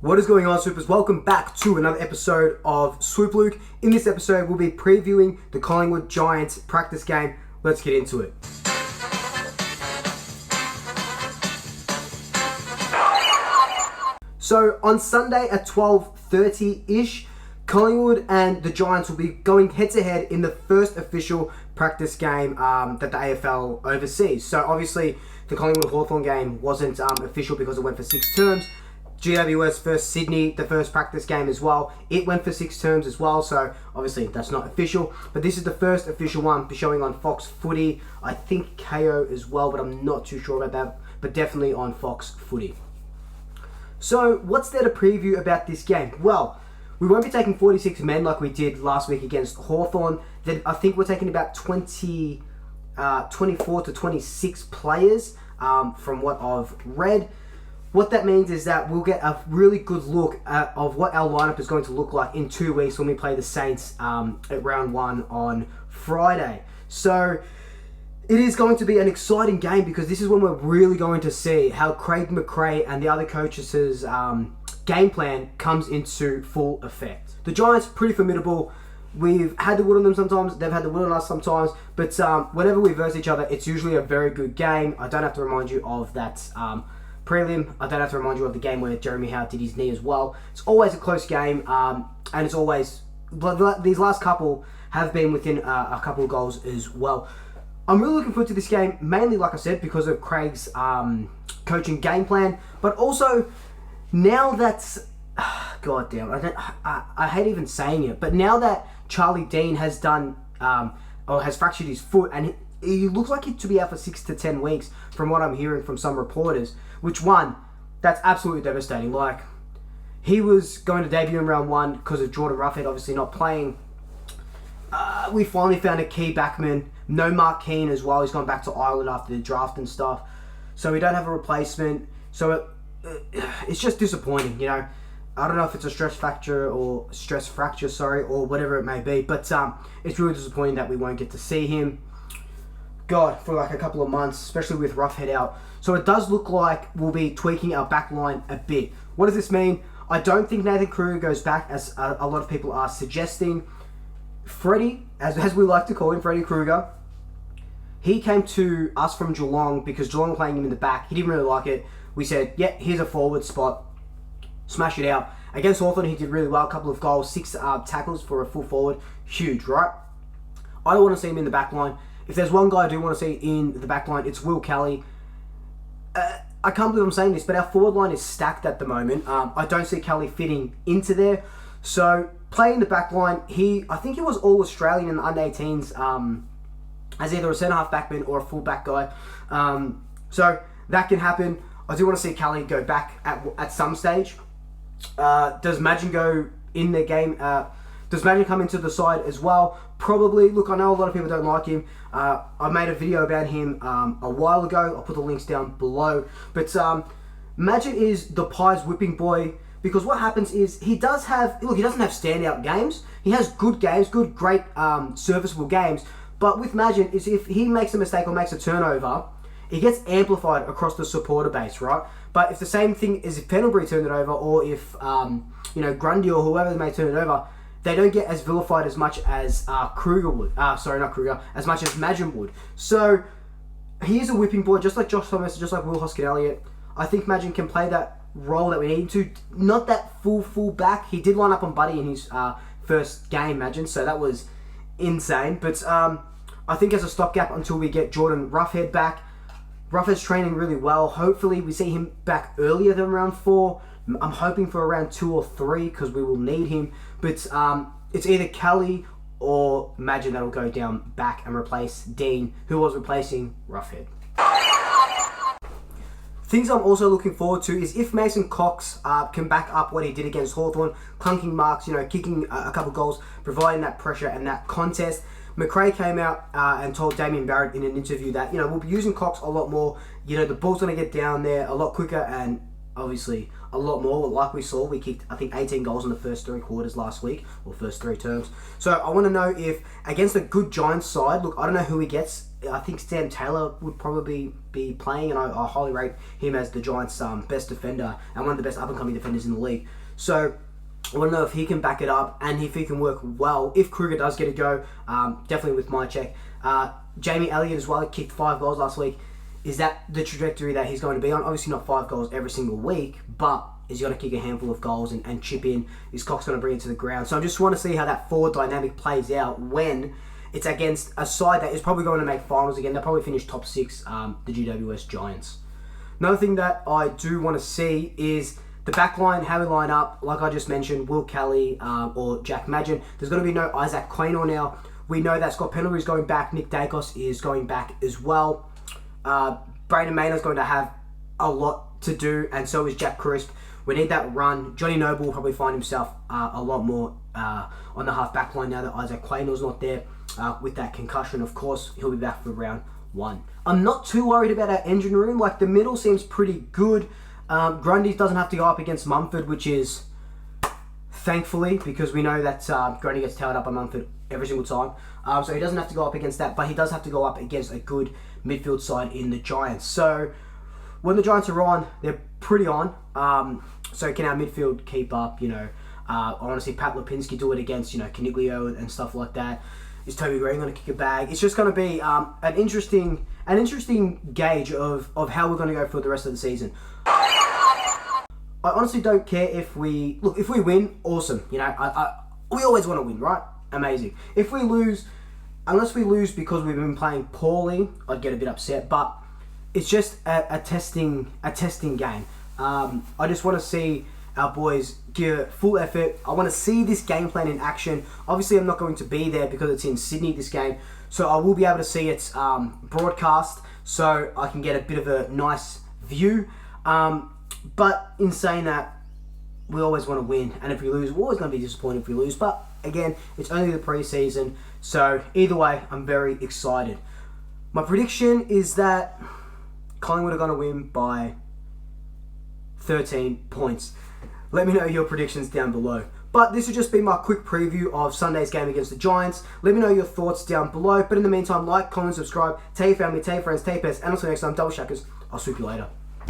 What is going on, Swoopers? Welcome back to another episode of Swoop Luke. In this episode, we'll be previewing the Collingwood Giants practice game. Let's get into it. So, on Sunday at 12:30-ish, Collingwood and the Giants will be going head-to-head in the first official practice game that the AFL oversees. So, obviously, the Collingwood-Hawthorn game wasn't official because it went for 6 terms. GWS versus Sydney, the first practice game as well. It went for 6 terms as well, so obviously that's not official. But this is the first official one showing on Fox Footy. I think KO as well, but I'm not too sure about that. But definitely on Fox Footy. So what's there to preview about this game? Well, we won't be taking 46 men like we did last week against Hawthorn. Then I think we're taking about 24 to 26 players from what I've read. What that means is that we'll get a really good look of what our lineup is going to look like in 2 weeks when we play the Saints at round 1 on Friday. So it is going to be an exciting game because this is when we're really going to see how Craig McRae and the other coaches' game plan comes into full effect. The Giants, pretty formidable. We've had the wood on them sometimes, they've had the wood on us sometimes, but whenever we verse each other, it's usually a very good game. I don't have to remind you of that prelim. I don't have to remind you of the game where Jeremy Howe did his knee as well. It's always a close game, and it's always, these last couple have been within a couple of goals as well. I'm really looking forward to this game, mainly, like I said, because of Craig's coaching game plan, but also now that's, God damn, I hate even saying it, but now that Charlie Dean has done, or has fractured his foot, and he looks like it to be out for 6 to 10 weeks from what I'm hearing from some reporters, which that's absolutely devastating. Like, he was going to debut in round 1 because of Jordan Roughhead obviously not playing. We finally found a key backman. No Mark Keane as well. He's gone back to Ireland after the draft and stuff. So we don't have a replacement. So it's just disappointing, you know. I don't know if it's a stress fracture, or whatever it may be. But it's really disappointing that we won't get to see him. God, for like a couple of months, especially with Roughhead out. So it does look like we'll be tweaking our back line a bit. What does this mean? I don't think Nathan Kruger goes back, as a lot of people are suggesting. Freddie, as we like to call him, Freddie Kruger, he came to us from Geelong because Geelong were playing him in the back. He didn't really like it. We said, yeah, here's a forward spot. Smash it out. Against Hawthorn, he did really well. A couple of goals, 6 tackles for a full forward. Huge, right? I don't want to see him in the back line. If there's one guy I do want to see in the back line, it's Will Kelly. I can't believe I'm saying this, but our forward line is stacked at the moment. I don't see Kelly fitting into there. So, playing the back line, I think he was All-Australian in the under-18s as either a centre-half backman or a full-back guy. So, that can happen. I do want to see Kelly go back at some stage. Does Magin go in the game? Does Magin come into the side as well? Probably. Look, I know a lot of people don't like him. I made a video about him a while ago. I'll put the links down below. But Magin is the Pies whipping boy, because what happens is he doesn't have standout games. He has good games, great serviceable games. But with Magin, is if he makes a mistake or makes a turnover, it gets amplified across the supporter base, right? But if the same thing is if Pendlebury turned it over, or if Grundy or whoever may turn it over, they don't get as vilified as much as Kruger would. As much as Magin would. So he is a whipping boy, just like Josh Thomas, just like Will Hoskin-Elliott. I think Magin can play that role that we need him to. Not that full back. He did line up on Buddy in his first game, Magin, so that was insane. But I think as a stopgap until we get Jordan Roughhead back. Roughhead's training really well. Hopefully we see him back earlier than round 4. I'm hoping for around 2 or 3 because we will need him. But it's either Kelly or Magin that'll go down back and replace Dean, who was replacing Roughhead. Things I'm also looking forward to is if Mason Cox can back up what he did against Hawthorn, clunking marks, kicking a couple goals, providing that pressure and that contest. McRae came out and told Damien Barrett in an interview that, we'll be using Cox a lot more. The ball's going to get down there a lot quicker and obviously a lot more. Like we saw, we kicked, I think, 18 goals in the first 3 quarters last week, or first 3 terms. So I want to know if, against a good Giants side, look, I don't know who he gets. I think Sam Taylor would probably be playing, and I highly rate him as the Giants' best defender and one of the best up-and-coming defenders in the league. So I want to know if he can back it up and if he can work well. If Kruger does get a go, definitely with my check. Jamie Elliott as well, he kicked 5 goals last week. Is that the trajectory that he's going to be on? Obviously not 5 goals every single week, but is he going to kick a handful of goals and chip in? Is Cox going to bring it to the ground? So I just want to see how that forward dynamic plays out when it's against a side that is probably going to make finals again. They'll probably finish top 6, the GWS Giants. Another thing that I do want to see is the back line, how we line up. Like I just mentioned, Will Kelly or Jack Madgen. There's going to be no Isaac Quaynor now. We know that Scott Pendlebury is going back. Nick Dacos is going back as well. Brayden Maynard's going to have a lot to do, and so is Jack Crisp. We need that run. Johnny Noble will probably find himself a lot more on the half back line now that Isaac Quaynor's not there. With that concussion, of course, he'll be back for round 1. I'm not too worried about our engine room. Like, the middle seems pretty good. Grundy doesn't have to go up against Mumford, which is thankfully, because we know that Grundy gets towed up by Mumford every single time. So he doesn't have to go up against that, but he does have to go up against a good midfield side in the Giants. So when the Giants are on, they're pretty on. So can our midfield keep up? I want to see Pat Lipinski do it against, Caniglio and stuff like that. Is Toby Green going to kick a bag? It's just going to be an interesting gauge of how we're going to go for the rest of the season. I honestly don't care if we win, awesome. We always want to win, right? Amazing. If we lose, unless we lose because we've been playing poorly, I'd get a bit upset. But it's just a testing game. I just want to see our boys give full effort. I want to see this game plan in action. Obviously, I'm not going to be there because it's in Sydney, this game. So I will be able to see its broadcast so I can get a bit of a nice view. But in saying that, we always want to win. And if we lose, we're always going to be disappointed if we lose. But again, it's only the preseason. So either way, I'm very excited. My prediction is that Collingwood are going to win by 13 points. Let me know your predictions down below. But this will just be my quick preview of Sunday's game against the Giants. Let me know your thoughts down below. But in the meantime, like, comment, subscribe, tell your family, tell your friends, tell your pets. And until next time, double shackers. I'll swoop you later.